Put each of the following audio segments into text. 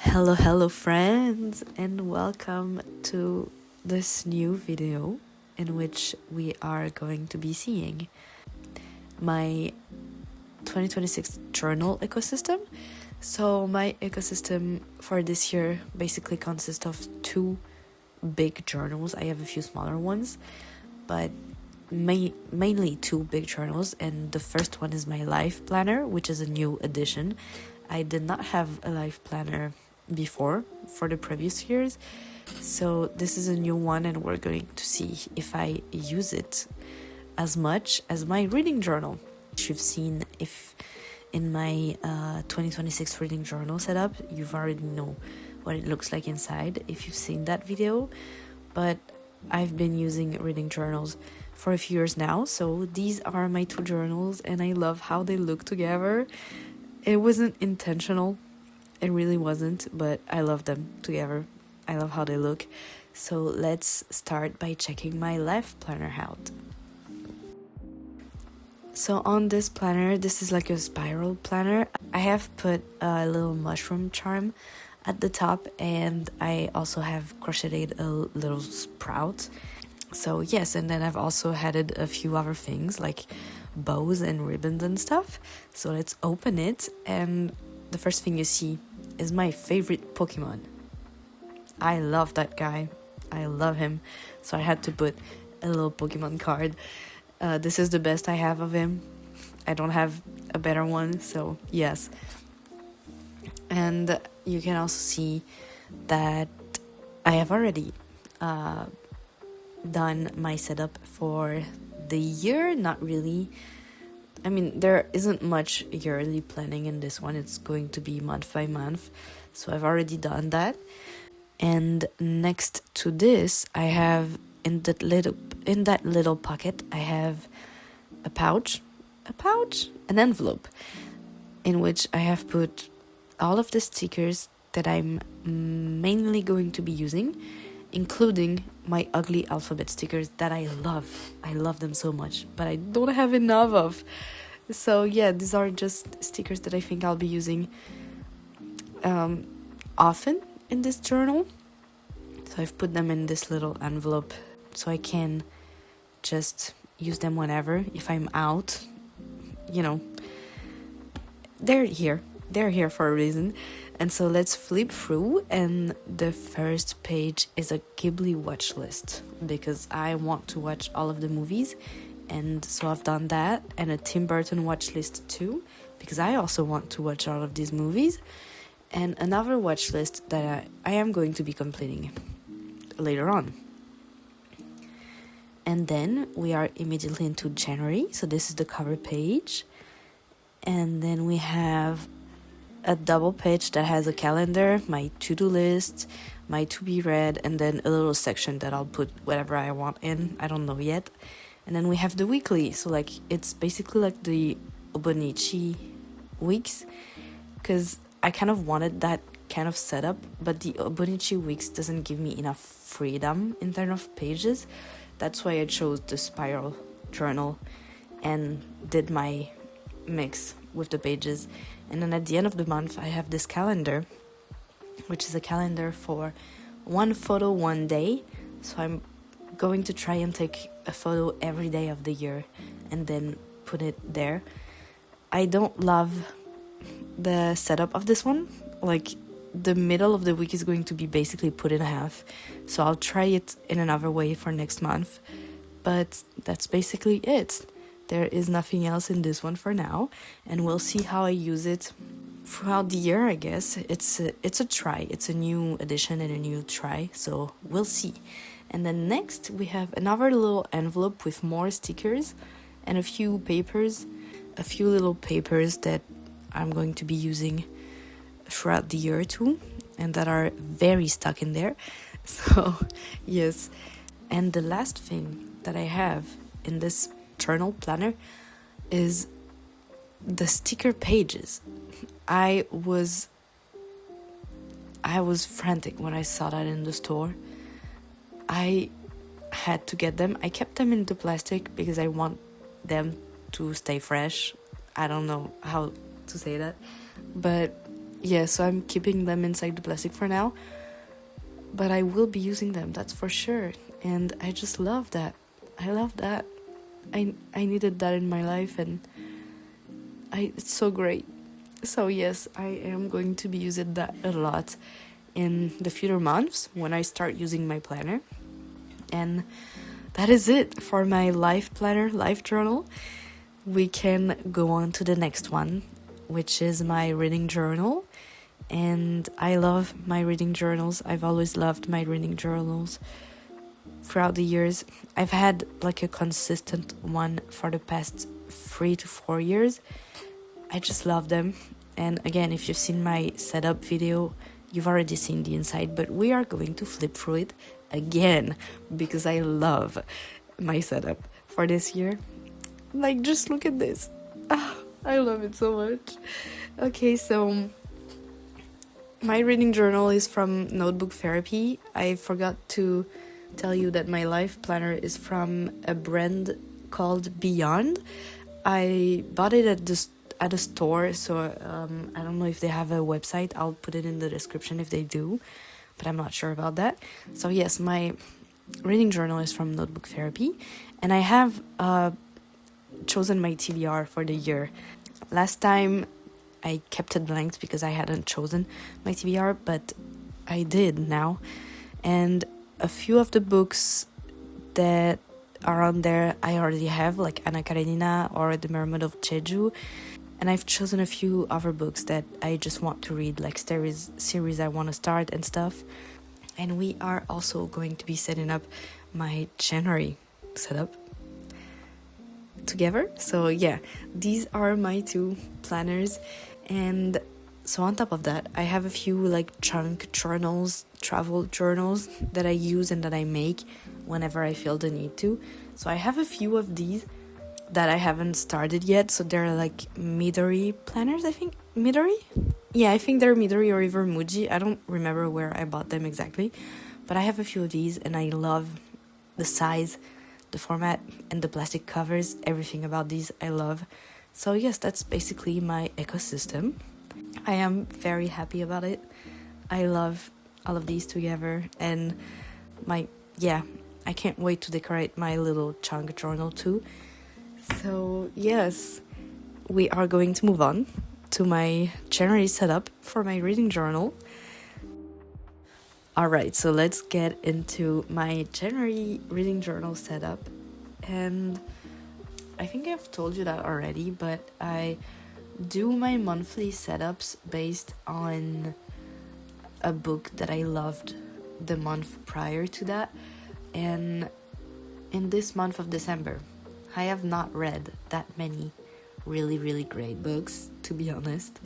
Hello, friends, and welcome to this new video in which we are going to be seeing my 2026 journal ecosystem. So, my ecosystem for this year basically consists of two big journals. I have a few smaller ones, but mainly two big journals, and the first one is my life planner, which is a new addition. I did not have a life planner before for the previous years, so this is a new one, and we're going to see if I use it as much as my reading journal. You've seen if in my 2026 reading journal setup, you've already know what it looks like inside if you've seen that video, but I've been using reading journals for a few years now, so these are my two journals and I love how they look together. It wasn't intentional, it really wasn't, but I love them together. I love how they look. So let's start by checking my life planner out. So on this planner, this is like a spiral planner. I have put a little mushroom charm at the top, and I also have crocheted a little sprout. So yes, and then I've also added a few other things like bows and ribbons and stuff. So let's open it, and the first thing you see is my favorite Pokemon. I love that guy. I love him. So I had to put a little Pokemon card. This is the best I have of him. I don't have a better one, so yes. And you can also see that I have already done my setup for the year. Not really. I mean, there isn't much yearly planning in this one. It's going to be month by month. So I've already done that. And next to this, I have in that little pocket, I have an envelope in which I have put all of the stickers that I'm mainly going to be using, including my ugly alphabet stickers that I love. I love them so much, but I don't have enough of. So yeah, these are just stickers that I think I'll be using often in this journal. So I've put them in this little envelope so I can just use them whenever. If I'm out, they're here for a reason. And so let's flip through, and the first page is a Ghibli watch list because I want to watch all of the movies, and so I've done that, and a Tim Burton watch list too because I also want to watch all of these movies, and another watch list that I am going to be completing later on. And then we are immediately into January, so this is the cover page, and then we have a double page that has a calendar, my to-do list, my to-be read, and then a little section that I'll put whatever I want in. I don't know yet. And then we have the weekly, so like it's basically like the Obonichi weeks, because I kind of wanted that kind of setup, but the Obonichi weeks doesn't give me enough freedom in terms of pages. That's why I chose the spiral journal and did my mix with the pages. And then at the end of the month, I have this calendar, which is a calendar for one photo one day. So I'm going to try and take a photo every day of the year and then put it there. I don't love the setup of this one. Like, the middle of the week is going to be basically put in half. So I'll try it in another way for next month. But that's basically it. There is nothing else in this one for now, and we'll see how I use it throughout the year, I guess. It's a try. It's a new addition and a new try, so we'll see. And then next, we have another little envelope with more stickers and a few little papers that I'm going to be using throughout the year too, and that are very stuck in there. So, yes. And the last thing that I have in this journal planner is the sticker pages. I was frantic when I saw that in the store. I had to get them. I kept them into plastic because I want them to stay fresh. I don't know how to say that, but yeah, so I'm keeping them inside the plastic for now, but I will be using them, that's for sure. And I just love that. I love that. I needed that in my life, and it's so great. So yes, I am going to be using that a lot in the future months when I start using my planner. And that is it for my life planner, life journal. We can go on to the next one, which is my reading journal. And I love my reading journals. I've always loved my reading journals throughout the years. I've had like a consistent one for the past 3 to 4 years. I just love them. And again, if you've seen my setup video, you've already seen the inside, but we are going to flip through it again because I love my setup for this year. Like, just look at this. I love it so much. Okay, so my reading journal is from Notebook Therapy. I forgot to tell you that my life planner is from a brand called Beyond. I bought it at a store, so I don't know if they have a website. I'll put it in the description if they do, but I'm not sure about that. So yes, my reading journal is from Notebook Therapy, and I have chosen my TBR for the year. Last time I kept it blank because I hadn't chosen my TBR, but I did now. And a few of the books that are on there I already have, like Anna Karenina or The Mermaid of Jeju. And I've chosen a few other books that I just want to read, like series I want to start and stuff. And we are also going to be setting up my January setup together. So yeah, these are my two planners. And so on top of that, I have a few like chunk journals, travel journals that I use and that I make whenever I feel the need to. So I have a few of these that I haven't started yet. So they're like Midori planners, I think. Midori? Yeah, I think they're Midori or even Muji. I don't remember where I bought them exactly. But I have a few of these and I love the size, the format, and the plastic covers. Everything about these I love. So yes, that's basically my ecosystem. I am very happy about it. I love all of these together. And I can't wait to decorate my little chunk journal too. So yes, we are going to move on to my January setup for my reading journal. Alright, so let's get into my January reading journal setup. And I think I've told you that already, but I do my monthly setups based on a book that I loved the month prior to that. And in this month of December, I have not read that many really, really great books, to be honest.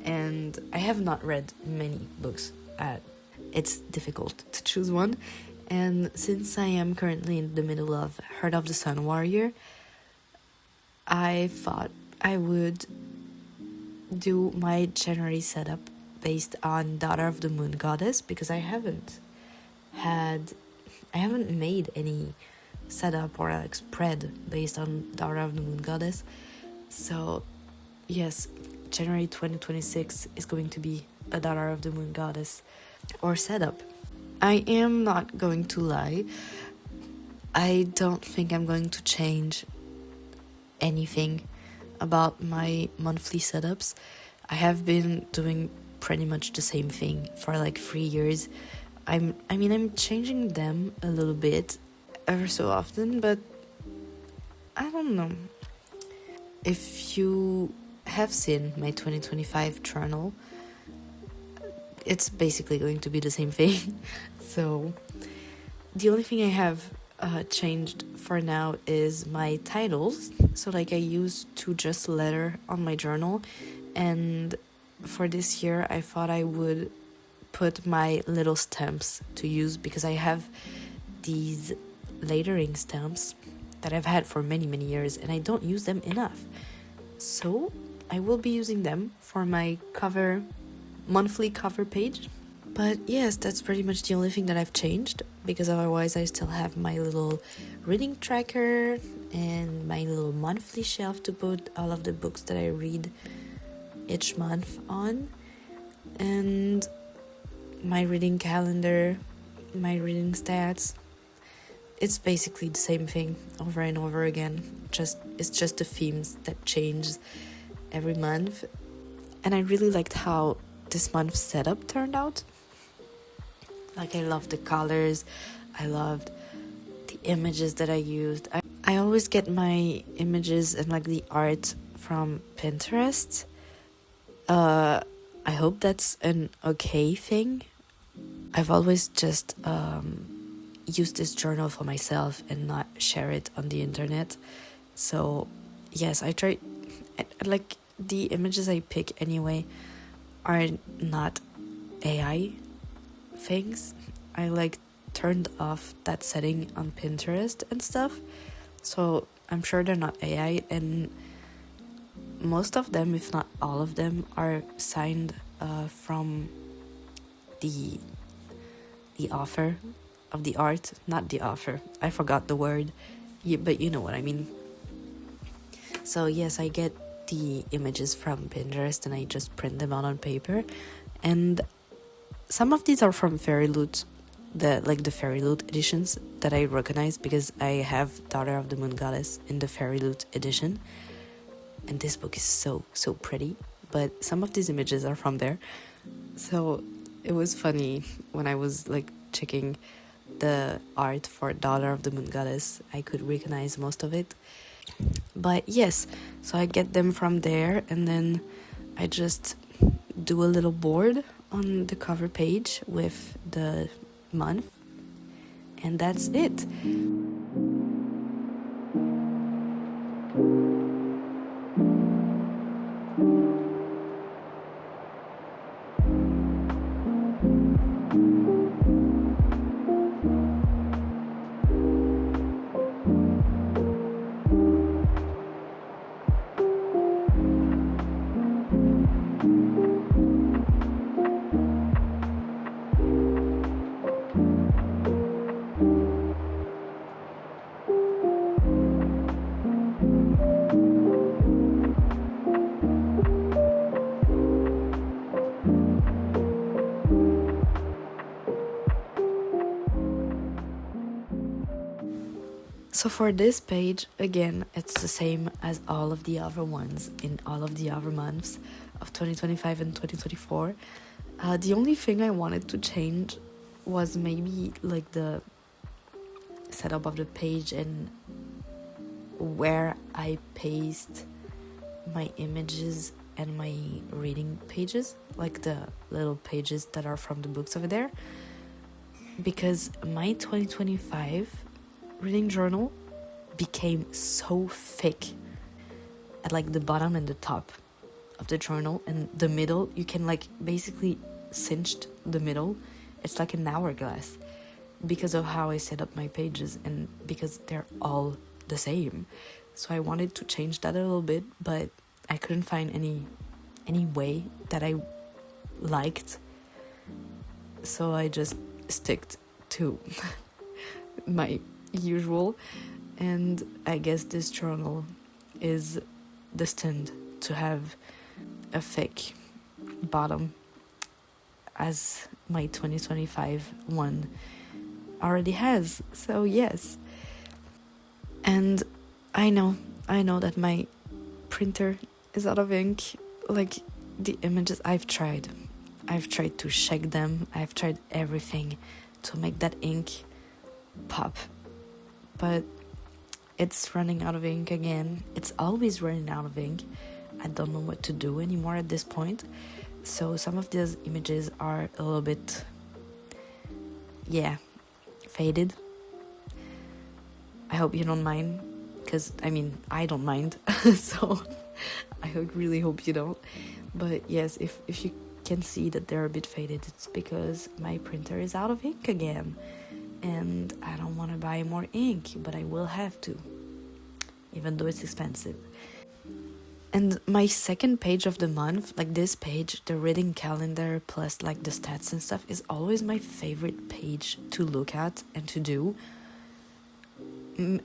And I have not read many books. It's difficult to choose one. And since I am currently in the middle of Heart of the Sun Warrior, I thought I would do my January setup based on Daughter of the Moon Goddess, because I haven't made any setup or like spread based on Daughter of the Moon Goddess. So yes, January 2026 is going to be a Daughter of the Moon Goddess or setup. I am not going to lie, I don't think I'm going to change anything about my monthly setups. I have been doing pretty much the same thing for like 3 years. I'm changing them a little bit ever so often, but I don't know. If you have seen my 2025 journal, it's basically going to be the same thing. So the only thing I have changed for now is my titles. So like I used to just letter on my journal, and for this year I thought I would put my little stamps to use, because I have these lettering stamps that I've had for many years and I don't use them enough. So I will be using them for my monthly cover page. But yes, that's pretty much the only thing that I've changed, because otherwise I still have my little reading tracker and my little monthly shelf to put all of the books that I read each month on. And my reading calendar, my reading stats, it's basically the same thing over and over again. It's just the themes that change every month. And I really liked how this month's setup turned out. Like, I loved the colors, I loved the images that I used. I always get my images and like the art from Pinterest. I hope that's an okay thing. I've always just use this journal for myself and not share it on the internet. So yes, I try, like, the images I pick anyway are not AI things. I like turned off that setting on Pinterest and stuff, so I'm sure they're not AI, and most of them, if not all of them, are signed from the author of the art, not the author. I forgot the word, but you know what I mean. So yes, I get the images from Pinterest and I just print them out on paper. And some of these are from Fairy Loot, the Fairy Loot editions that I recognize because I have Daughter of the Moon Goddess in the Fairy Loot edition. And this book is so pretty, but some of these images are from there. So it was funny when I was like checking the art for Daughter of the Moon Goddess. I could recognize most of it. But yes, so I get them from there, and then I just do a little board on the cover page with the month, and that's it. So for this page, again, it's the same as all of the other ones in all of the other months of 2025 and 2024. The only thing I wanted to change was maybe like the setup of the page and where I paste my images and my reading pages, like the little pages that are from the books over there. Because my 2025 reading journal became so thick at like the bottom and the top of the journal, and the middle, you can like basically cinched the middle. It's like an hourglass because of how I set up my pages and because they're all the same. So I wanted to change that a little bit, but I couldn't find any way that I liked, so I just sticked to my usual. And I guess this journal is destined to have a thick bottom, as my 2025 one already has. So yes. And I know that my printer is out of ink. Like, the images, I've tried to shake them, I've tried everything to make that ink pop, but it's running out of ink again. It's always running out of ink. I don't know what to do anymore at this point. So some of these images are a little bit, faded. I hope you don't mind, because I mean, I don't mind. So I really hope you don't. But yes, if you can see that they're a bit faded, it's because my printer is out of ink again. And I don't want to buy more ink, but I will have to, even though it's expensive. And my second page of the month, like this page, the reading calendar plus like the stats and stuff, is always my favorite page to look at and to do.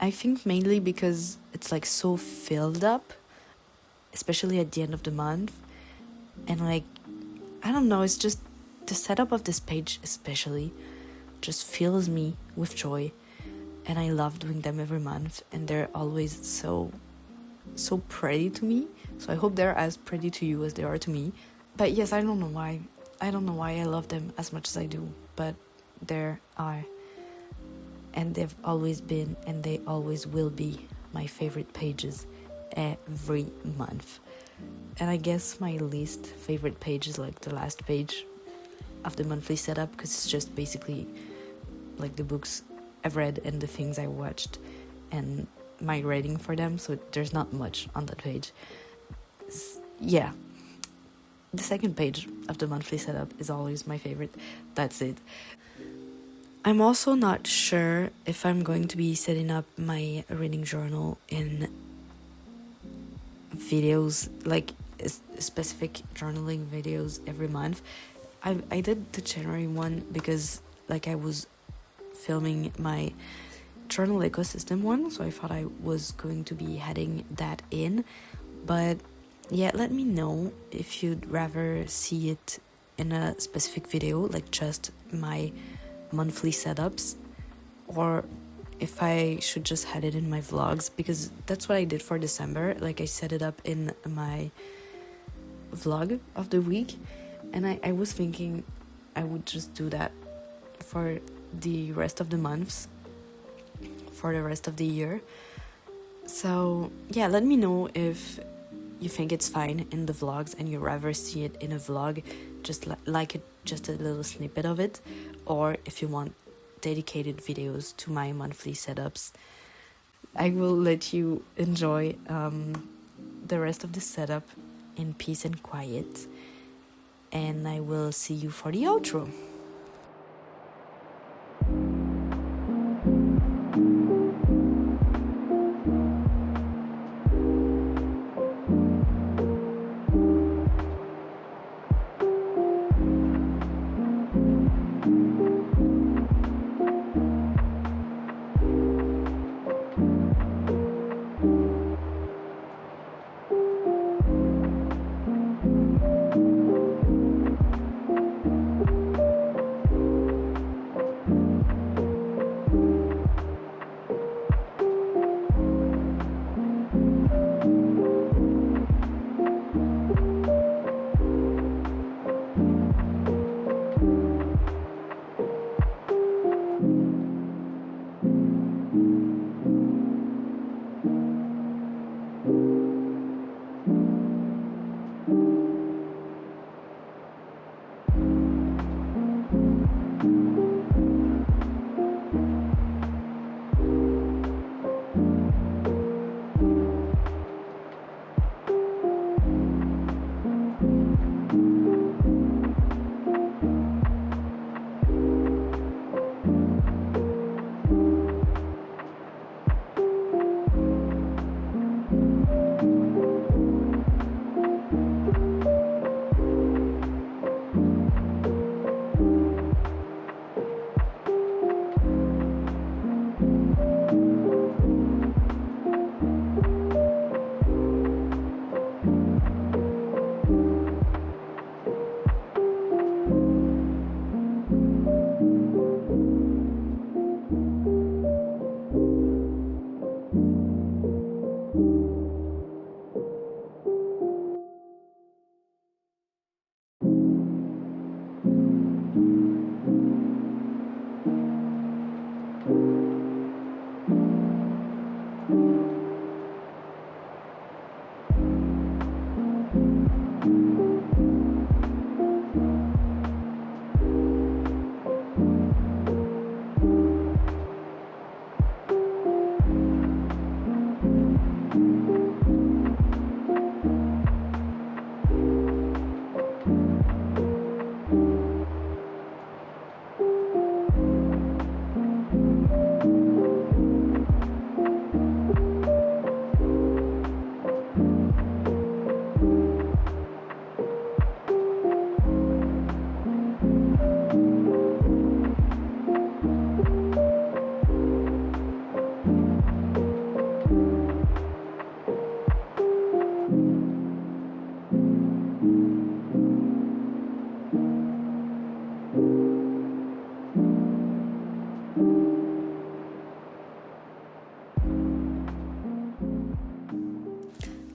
I think mainly because it's like so filled up, especially at the end of the month. And like, I don't know, it's just the setup of this page especially just fills me with joy, and I love doing them every month, and they're always so pretty to me. So I hope they're as pretty to you as they are to me. But yes, I don't know why I love them as much as I do, but there are, and they've always been, and they always will be my favorite pages every month. And I guess my least favorite page is like the last page of the monthly setup, because it's just basically like the books I've read and the things I watched and my rating for them, so there's not much on that page. Yeah, the second page of the monthly setup is always my favorite. That's it. I'm also not sure if I'm going to be setting up my reading journal in videos, like specific journaling videos every month. I did the January one because like I was filming my journal ecosystem one, so I thought I was going to be heading that in. But yeah, let me know if you'd rather see it in a specific video, like just my monthly setups, or if I should just had it in my vlogs, because that's what I did for December. Like I set it up in my vlog of the week, and I was thinking I would just do that for the rest of the months, for the rest of the year. So yeah, let me know if you think it's fine in the vlogs and you rather see it in a vlog, just like it, just a little snippet of it, or if you want dedicated videos to my monthly setups. I will let you enjoy the rest of the setup in peace and quiet, and I will see you for the outro.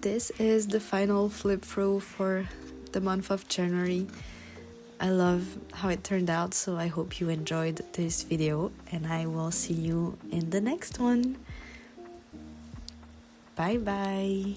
this is the final flip through for the month of January. I love how it turned out, so I hope you enjoyed this video, and I will see you in the next one. Bye bye.